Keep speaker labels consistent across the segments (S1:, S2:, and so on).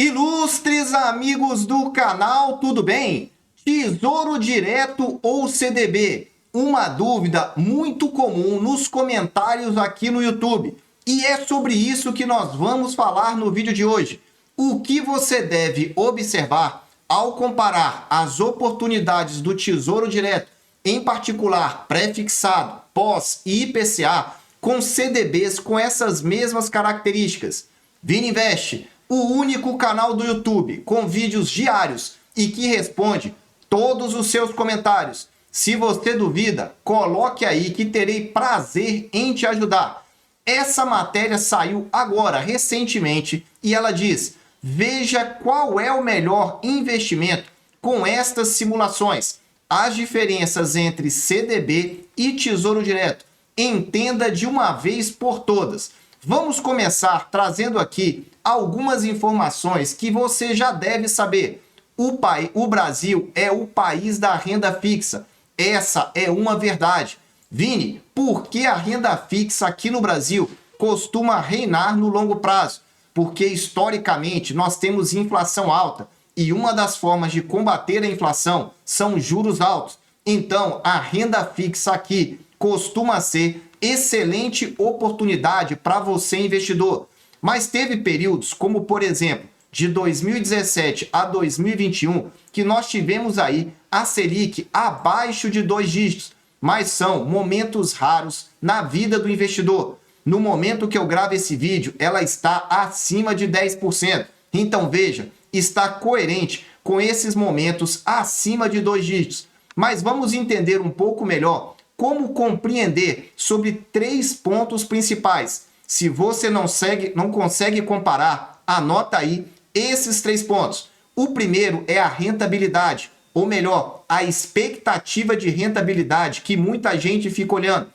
S1: Ilustres amigos do canal, tudo bem? Tesouro Direto ou CDB? Uma dúvida muito comum nos comentários aqui no YouTube. E é sobre isso que nós vamos falar no vídeo de hoje. O que você deve observar ao comparar as oportunidades do Tesouro Direto, em particular pré-fixado, pós e IPCA, com CDBs com essas mesmas características. Vini Invest, o único canal do YouTube com vídeos diários e que responde todos os seus comentários. Se você duvida, coloque aí que terei prazer em te ajudar. Essa matéria saiu agora, recentemente, e ela diz: veja qual é o melhor investimento com estas simulações. As diferenças entre CDB e Tesouro Direto. Entenda de uma vez por todas. Vamos começar trazendo aqui algumas informações que você já deve saber. O Brasil é o país da renda fixa. Essa é uma verdade. Vini, por que a renda fixa aqui no Brasil costuma reinar no longo prazo? Porque historicamente nós temos inflação alta e uma das formas de combater a inflação são juros altos. Então, a renda fixa aqui costuma ser excelente oportunidade para você, investidor. Mas teve períodos, como por exemplo, de 2017 a 2021, que nós tivemos aí a Selic abaixo de 2 dígitos. Mas são momentos raros na vida do investidor. No momento que eu gravo esse vídeo, ela está acima de 10%. Então veja, está coerente com esses momentos acima de 2 dígitos. Mas vamos entender um pouco melhor como compreender sobre 3 pontos principais. Se você não consegue comparar, anota aí esses 3 pontos. O primeiro é a rentabilidade, ou melhor, a expectativa de rentabilidade que muita gente fica olhando.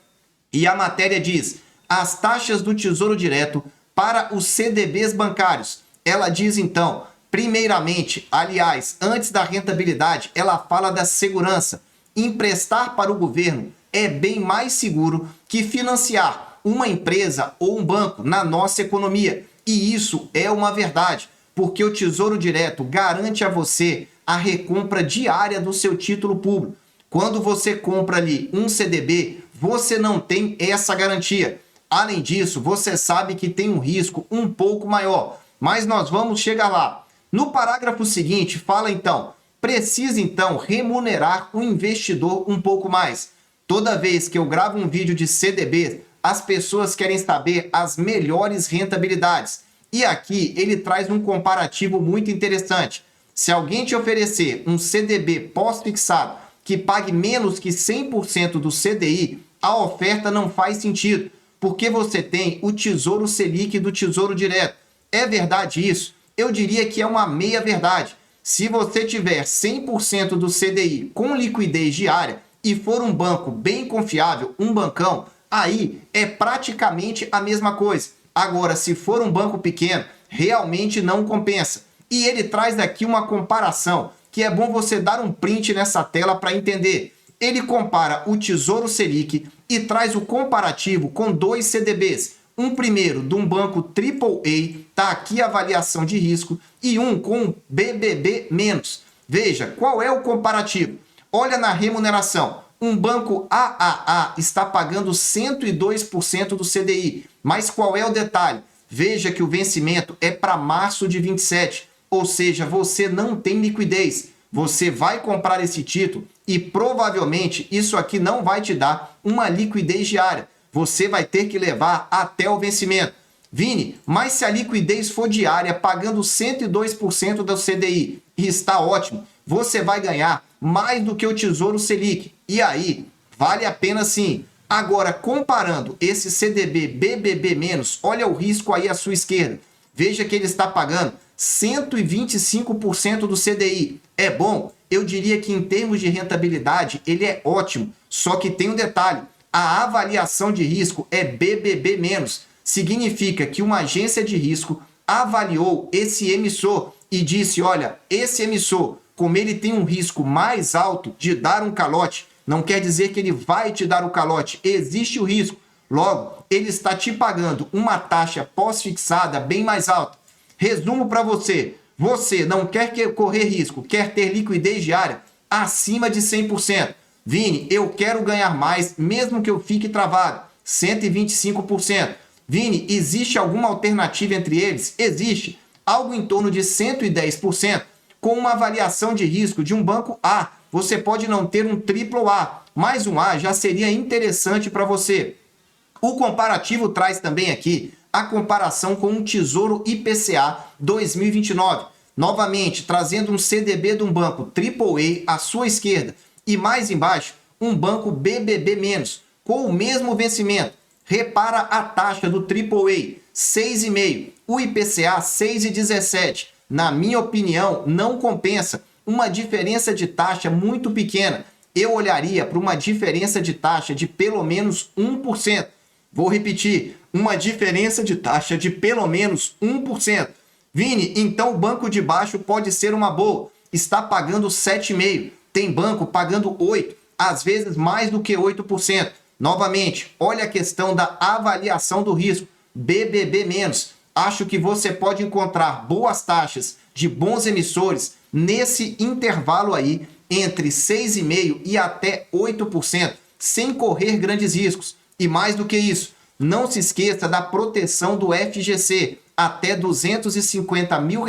S1: E a matéria diz: as taxas do Tesouro Direto para os CDBs bancários. Ela diz então, primeiramente, aliás, antes da rentabilidade, ela fala da segurança. Emprestar para o governo é bem mais seguro que financiar uma empresa ou um banco na nossa economia. E isso é uma verdade, porque o Tesouro Direto garante a você a recompra diária do seu título público. Quando você compra ali um CDB, você não tem essa garantia. Além disso, você sabe que tem um risco um pouco maior, mas nós vamos chegar lá. No parágrafo seguinte, fala então: precisa então remunerar o investidor um pouco mais. Toda vez que eu gravo um vídeo de CDB, as pessoas querem saber as melhores rentabilidades. E aqui ele traz um comparativo muito interessante. Se alguém te oferecer um CDB pós-fixado que pague menos que 100% do CDI, a oferta não faz sentido, porque você tem o Tesouro Selic do Tesouro Direto. É verdade isso? Eu diria que é uma meia-verdade. Se você tiver 100% do CDI com liquidez diária e for um banco bem confiável, um bancão, aí é praticamente a mesma coisa. Agora, se for um banco pequeno, realmente não compensa. E ele traz aqui uma comparação, que é bom você dar um print nessa tela para entender. Ele compara o Tesouro Selic e traz o comparativo com 2 CDBs. Um primeiro de um banco AAA, tá aqui a avaliação de risco, e um com BBB-. Veja, qual é o comparativo? Olha na remuneração. Um banco AAA está pagando 102% do CDI. Mas qual é o detalhe? Veja que o vencimento é para março de 27. Ou seja, você não tem liquidez. Você vai comprar esse título e provavelmente isso aqui não vai te dar uma liquidez diária. Você vai ter que levar até o vencimento. Vini, mas se a liquidez for diária, pagando 102% do CDI, está ótimo. Você vai ganhar mais do que o Tesouro Selic. E aí, vale a pena sim. Agora, comparando esse CDB BBB-, olha o risco aí à sua esquerda. Veja que ele está pagando 125% do CDI. É bom? Eu diria que em termos de rentabilidade, ele é ótimo. Só que tem um detalhe. A avaliação de risco é BBB-. Significa que uma agência de risco avaliou esse emissor e disse: olha, esse emissor, como ele tem um risco mais alto de dar um calote, não quer dizer que ele vai te dar o calote, existe o risco. Logo, ele está te pagando uma taxa pós-fixada bem mais alta. Resumo para você: Você não quer correr risco, quer ter liquidez diária acima de 100%. Vini, eu quero ganhar mais, mesmo que eu fique travado. 125%. Vini, existe alguma alternativa entre eles? Existe. Algo em torno de 110%, com uma avaliação de risco de um banco A. Você pode não ter um AAA, mas um A já seria interessante para você. O comparativo traz também aqui a comparação com um Tesouro IPCA 2029. Novamente, trazendo um CDB de um banco AAA à sua esquerda e mais embaixo, um banco BBB-, com o mesmo vencimento. Repara a taxa do AAA, 6,5%, o IPCA 6,17%. Na minha opinião, não compensa. Uma diferença de taxa muito pequena. Eu olharia para uma diferença de taxa de pelo menos 1%. Vou repetir, uma diferença de taxa de pelo menos 1%. Vini, então o banco de baixo pode ser uma boa. Está pagando 7,5%. Tem banco pagando 8%, às vezes mais do que 8%. Novamente, olha a questão da avaliação do risco. BBB-. Acho que você pode encontrar boas taxas de bons emissores nesse intervalo aí entre 6,5% e até 8%, sem correr grandes riscos. E mais do que isso, não se esqueça da proteção do FGC, até R$ 250 mil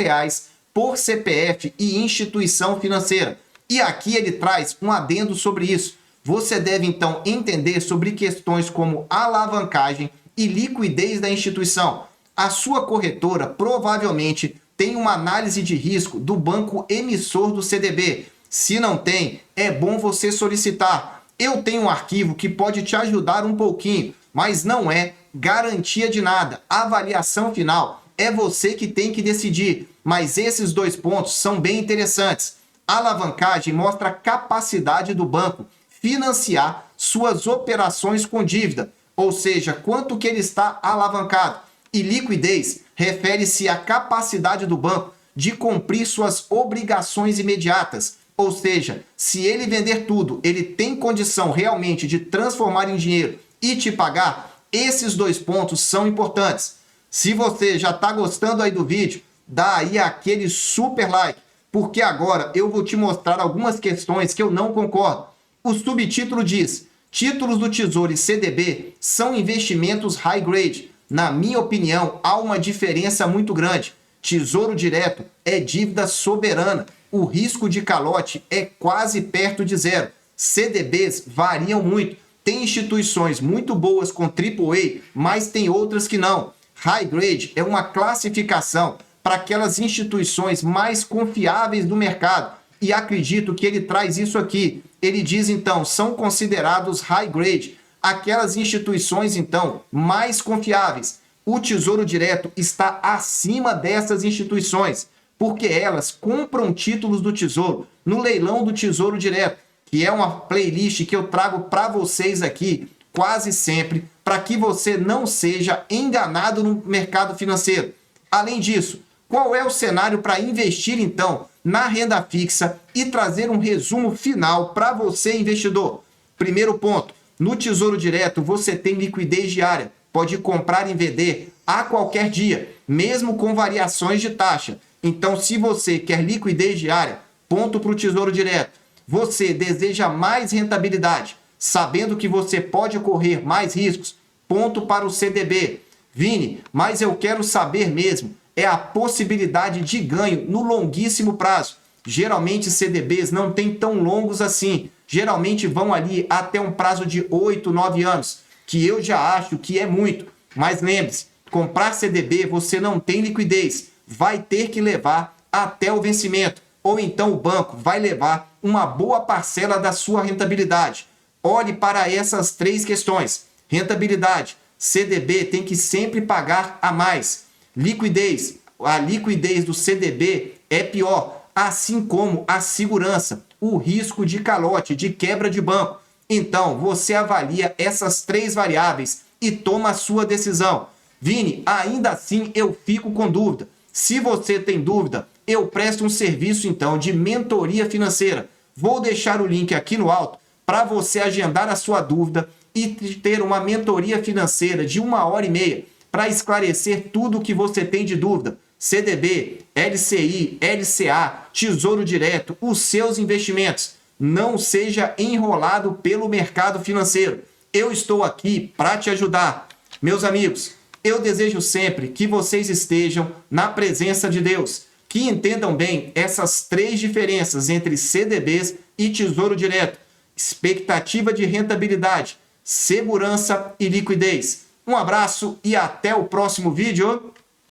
S1: por CPF e instituição financeira. E aqui ele traz um adendo sobre isso. Você deve então entender sobre questões como alavancagem e liquidez da instituição. A sua corretora provavelmente tem uma análise de risco do banco emissor do CDB. Se não tem, é bom você solicitar. Eu tenho um arquivo que pode te ajudar um pouquinho, mas não é garantia de nada. A avaliação final é você que tem que decidir, mas esses dois pontos são bem interessantes. A alavancagem mostra a capacidade do banco financiar suas operações com dívida, ou seja, quanto que ele está alavancado. E liquidez refere-se à capacidade do banco de cumprir suas obrigações imediatas, ou seja, se ele vender tudo, ele tem condição realmente de transformar em dinheiro e te pagar. Esses dois pontos são importantes. Se você já está gostando aí do vídeo, dá aí aquele super like, porque agora eu vou te mostrar algumas questões que eu não concordo. O subtítulo diz: títulos do Tesouro e CDB são investimentos high grade. Na minha opinião, há uma diferença muito grande. Tesouro direto é dívida soberana. O risco de calote é quase perto de zero. CDBs variam muito. Tem instituições muito boas com AAA, mas tem outras que não. High grade é uma classificação para aquelas instituições mais confiáveis do mercado. E acredito que ele traz isso aqui. Ele diz, então, são considerados high grade aquelas instituições, então, mais confiáveis. O Tesouro Direto está acima dessas instituições, porque elas compram títulos do Tesouro no leilão do Tesouro Direto, que é uma playlist que eu trago para vocês aqui quase sempre, para que você não seja enganado no mercado financeiro. Além disso, qual é o cenário para investir, então, na renda fixa e trazer um resumo final para você, investidor? Primeiro ponto, no Tesouro Direto você tem liquidez diária, pode comprar e vender a qualquer dia, mesmo com variações de taxa. Então, se você quer liquidez diária, ponto para o Tesouro Direto. Você deseja mais rentabilidade, sabendo que você pode correr mais riscos, ponto para o CDB. Vini, mas eu quero saber mesmo é a possibilidade de ganho no longuíssimo prazo. Geralmente CDBs não têm tão longos assim. Geralmente vão ali até um prazo de 8, 9 anos, que eu já acho que é muito. Mas lembre-se, comprar CDB você não tem liquidez. Vai ter que levar até o vencimento. Ou então o banco vai levar uma boa parcela da sua rentabilidade. Olhe para essas três questões. Rentabilidade. CDB tem que sempre pagar a mais. Liquidez. A liquidez do CDB é pior, assim como a segurança, o risco de calote, de quebra de banco. Então, você avalia essas três variáveis e toma a sua decisão. Vini, ainda assim eu fico com dúvida. Se você tem dúvida, eu presto um serviço então de mentoria financeira. Vou deixar o link aqui no alto para você agendar a sua dúvida e ter uma mentoria financeira de 1h30 para esclarecer tudo o que você tem de dúvida. CDB, LCI, LCA, Tesouro Direto, os seus investimentos. Não seja enrolado pelo mercado financeiro. Eu estou aqui para te ajudar. Meus amigos, eu desejo sempre que vocês estejam na presença de Deus, que entendam bem essas três diferenças entre CDBs e Tesouro Direto: expectativa de rentabilidade, segurança e liquidez. Um abraço e até o próximo vídeo.